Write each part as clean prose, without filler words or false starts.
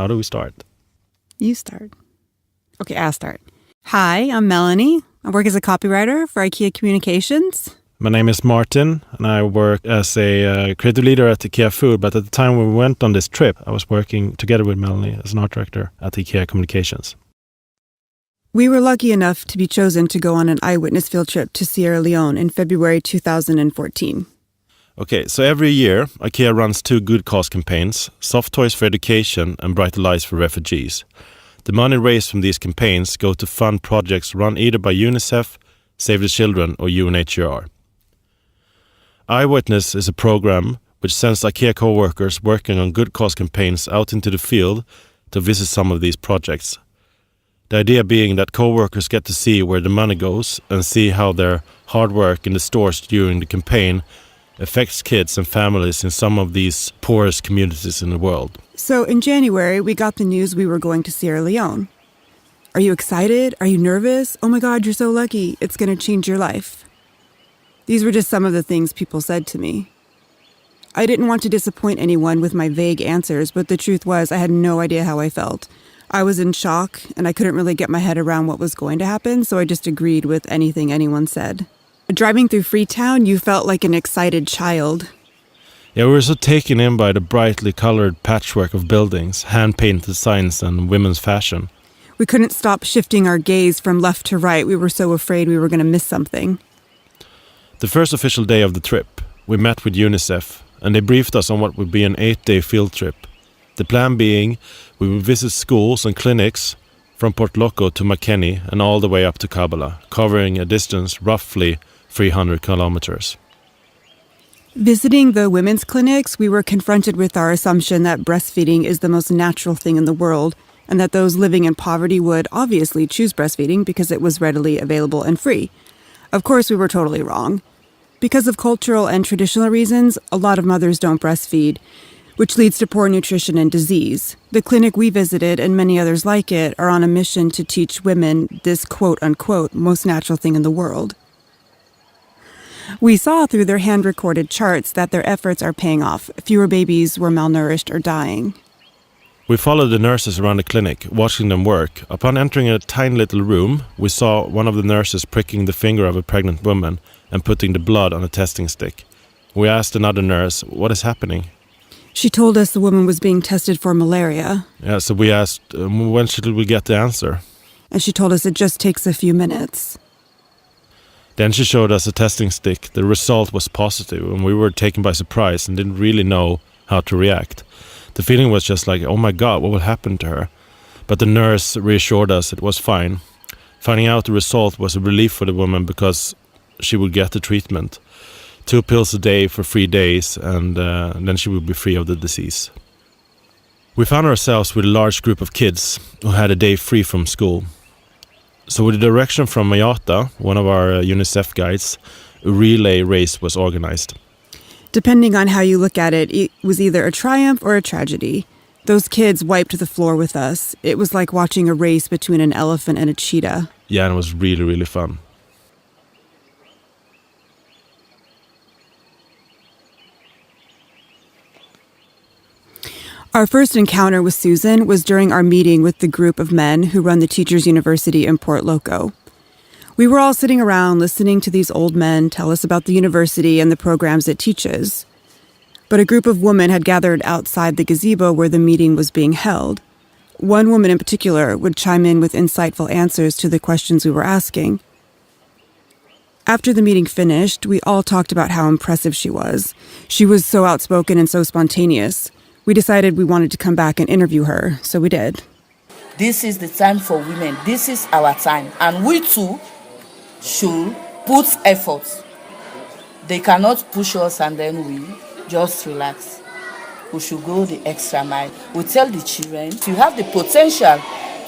how do we start? You start. Okay, I'll start. Hi, I'm Melanie. I work as a copywriter for IKEA Communications. My name is Martin, and I work as a creative leader at IKEA Food. But at the time when we went on this trip, I was working together with Melanie as an art director at IKEA Communications. We were lucky enough to be chosen to go on an eyewitness field trip to Sierra Leone in February 2014. Okay, so every year, IKEA runs 2 good cause campaigns, Soft Toys for Education and Brighter Lives for Refugees. The money raised from these campaigns go to fund projects run either by UNICEF, Save the Children or UNHCR. Eyewitness is a program which sends IKEA co-workers working on good cause campaigns out into the field to visit some of these projects. The idea being that co-workers get to see where the money goes and see how their hard work in the stores during the campaign affects kids and families in some of these poorest communities in the world. So in January, we got the news we were going to Sierra Leone. Are you excited? Are you nervous? Oh my God, you're so lucky. It's going to change your life. These were just some of the things people said to me. I didn't want to disappoint anyone with my vague answers, but the truth was I had no idea how I felt. I was in shock, and I couldn't really get my head around what was going to happen, so I just agreed with anything anyone said. Driving through Freetown, you felt like an excited child. Yeah, we were so taken in by the brightly colored patchwork of buildings, hand-painted signs and women's fashion. We couldn't stop shifting our gaze from left to right. We were so afraid we were going to miss something. The first official day of the trip, we met with UNICEF, and they briefed us on what would be an 8-day field trip. The plan being, we would visit schools and clinics from Port Loko to Makeni and all the way up to Kampala, covering a distance roughly 300 kilometers. Visiting the women's clinics, we were confronted with our assumption that breastfeeding is the most natural thing in the world, and that those living in poverty would obviously choose breastfeeding because it was readily available and free. Of course, we were totally wrong. Because of cultural and traditional reasons, a lot of mothers don't breastfeed, which leads to poor nutrition and disease. The clinic we visited, and many others like it, are on a mission to teach women this quote-unquote most natural thing in the world. We saw through their hand-recorded charts that their efforts are paying off. Fewer babies were malnourished or dying. We followed the nurses around the clinic, watching them work. Upon entering a tiny little room, we saw one of the nurses pricking the finger of a pregnant woman and putting the blood on a testing stick. We asked another nurse, what is happening? She told us the woman was being tested for malaria. Yeah, so we asked, when should we get the answer? And she told us it just takes a few minutes. Then she showed us a testing stick. The result was positive, and we were taken by surprise and didn't really know how to react. The feeling was just like, oh my God, what will happen to her? But the nurse reassured us it was fine. Finding out the result was a relief for the woman because she would get the treatment. 2 pills a day for 3 days, and then she would be free of the disease. We found ourselves with a large group of kids who had a day free from school. So with the direction from Mayata, one of our UNICEF guides, a relay race was organized. Depending on how you look at it, it was either a triumph or a tragedy. Those kids wiped the floor with us. It was like watching a race between an elephant and a cheetah. Yeah, and it was really, really fun. Our first encounter with Susan was during our meeting with the group of men who run the Teachers University in Port Loko. We were all sitting around listening to these old men tell us about the university and the programs it teaches. But a group of women had gathered outside the gazebo where the meeting was being held. One woman in particular would chime in with insightful answers to the questions we were asking. After the meeting finished, we all talked about how impressive she was. She was so outspoken and so spontaneous. We decided we wanted to come back and interview her, so we did. This is the time for women. This is our time. And we too should put effort. They cannot push us and then we just relax. We should go the extra mile. We tell the children, you have the potential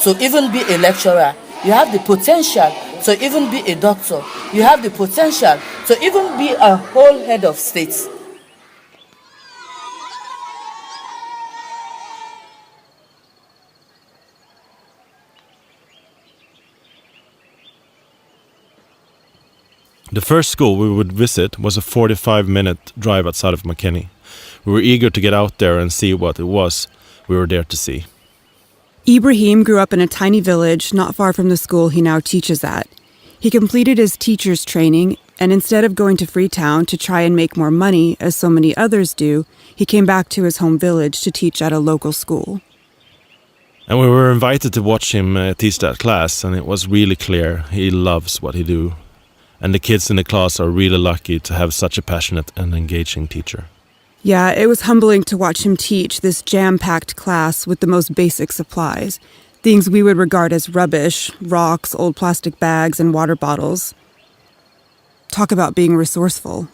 to even be a lecturer. You have the potential to even be a doctor. You have the potential to even be a whole head of state. The first school we would visit was a 45-minute drive outside of Makeni. We were eager to get out there and see what it was we were there to see. Ibrahim grew up in a tiny village not far from the school he now teaches at. He completed his teacher's training, and instead of going to Freetown to try and make more money, as so many others do, he came back to his home village to teach at a local school. And we were invited to watch him teach that class, and it was really clear he loves what he do. And the kids in the class are really lucky to have such a passionate and engaging teacher. Yeah, it was humbling to watch him teach this jam-packed class with the most basic supplies. Things we would regard as rubbish, rocks, old plastic bags, and water bottles. Talk about being resourceful.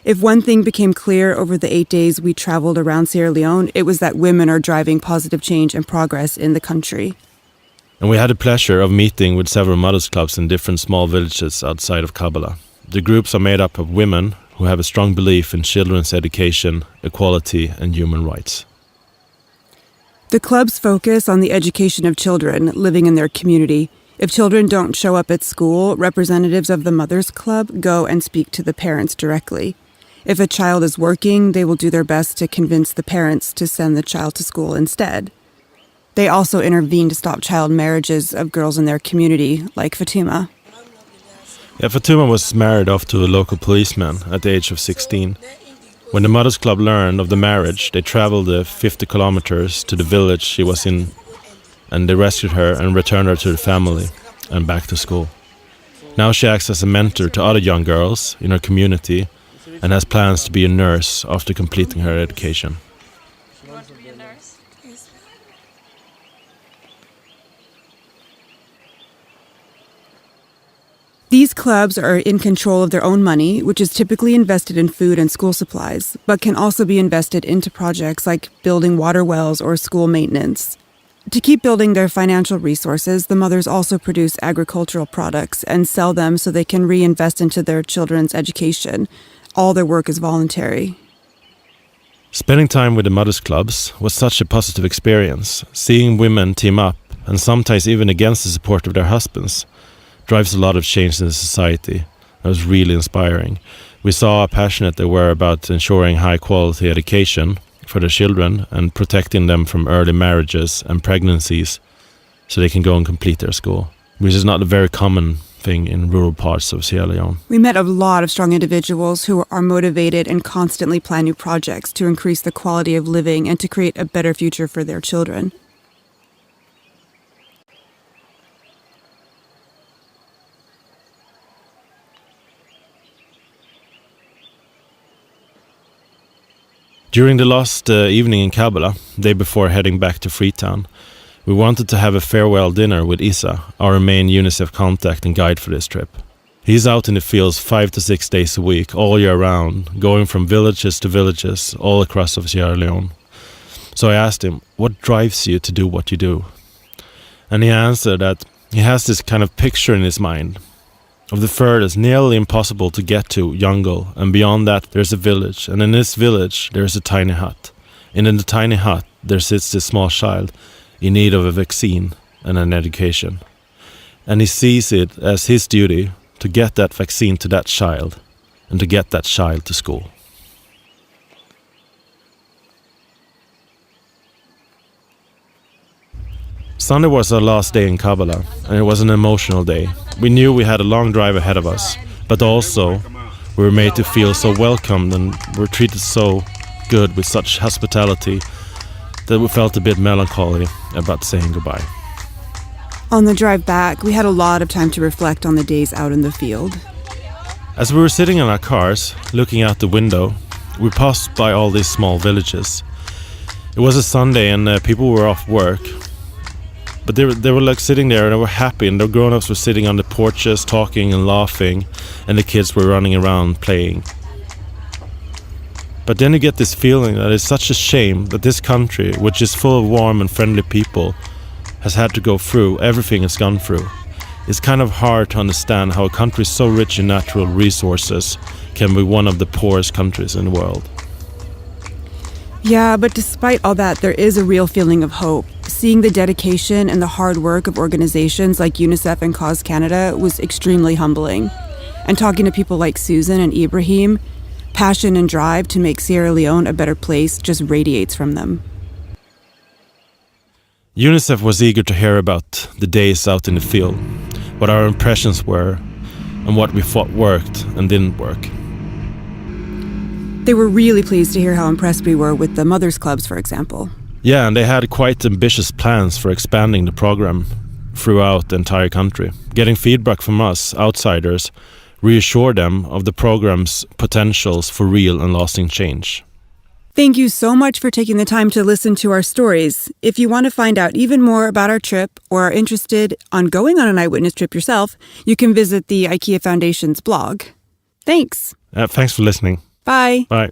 If one thing became clear over the 8 days we traveled around Sierra Leone, it was that women are driving positive change and progress in the country. And we had the pleasure of meeting with several mothers' clubs in different small villages outside of Kampala. The groups are made up of women who have a strong belief in children's education, equality, and human rights. The clubs focus on the education of children living in their community. If children don't show up at school, representatives of the Mothers Club go and speak to the parents directly. If a child is working, they will do their best to convince the parents to send the child to school instead. They also intervene to stop child marriages of girls in their community, like Fatuma. Yeah, Fatuma was married off to a local policeman at the age of 16. When the Mothers Club learned of the marriage, they traveled 50 kilometers to the village she was in, and they rescued her and returned her to the family and back to school. Now she acts as a mentor to other young girls in her community and has plans to be a nurse after completing her education. You want to be a nurse? Yes. These clubs are in control of their own money, which is typically invested in food and school supplies, but can also be invested into projects like building water wells or school maintenance. To keep building their financial resources, the mothers also produce agricultural products and sell them so they can reinvest into their children's education. All their work is voluntary. Spending time with the Mothers Clubs was such a positive experience. Seeing women team up, and sometimes even against the support of their husbands, drives a lot of change in the society. That was really inspiring. We saw how passionate they were about ensuring high-quality education for their children and protecting them from early marriages and pregnancies so they can go and complete their school, which is not a very common thing in rural parts of Sierra Leone. We met a lot of strong individuals who are motivated and constantly plan new projects to increase the quality of living and to create a better future for their children. During the last evening in Kampala, day before heading back to Freetown, we wanted to have a farewell dinner with Isa, our main UNICEF contact and guide for this trip. He's out in the fields 5 to 6 days a week, all year round, going from villages to villages all across of Sierra Leone. So I asked him, what drives you to do what you do? And he answered that he has this kind of picture in his mind of the furthest, nearly impossible to get to jungle, and beyond that there's a village, and in this village there's a tiny hut. And in the tiny hut there sits this small child in need of a vaccine and an education. And he sees it as his duty to get that vaccine to that child and to get that child to school. Sunday was our last day in Kabbalah, and it was an emotional day. We knew we had a long drive ahead of us, but also we were made to feel so welcomed and were treated so good with such hospitality that we felt a bit melancholy about saying goodbye. On the drive back, we had a lot of time to reflect on the days out in the field. As we were sitting in our cars, looking out the window, we passed by all these small villages. It was a Sunday and people were off work. But they were like sitting there and they were happy, and the grown-ups were sitting on the porches talking and laughing, and the kids were running around playing. But then you get this feeling that it's such a shame that this country, which is full of warm and friendly people, has had to go through everything it's gone through. It's kind of hard to understand how a country so rich in natural resources can be one of the poorest countries in the world. Yeah, but despite all that, there is a real feeling of hope. Seeing the dedication and the hard work of organizations like UNICEF and Cause Canada was extremely humbling. And talking to people like Susan and Ibrahim, passion and drive to make Sierra Leone a better place just radiates from them. UNICEF was eager to hear about the days out in the field, what our impressions were, and what we thought worked and didn't work. They were really pleased to hear how impressed we were with the mothers' clubs, for example. Yeah, and they had quite ambitious plans for expanding the program throughout the entire country. Getting feedback from us, outsiders, reassured them of the program's potentials for real and lasting change. Thank you so much for taking the time to listen to our stories. If you want to find out even more about our trip or are interested on going on an eyewitness trip yourself, you can visit the IKEA Foundation's blog. Thanks. Thanks for listening. Bye. Bye.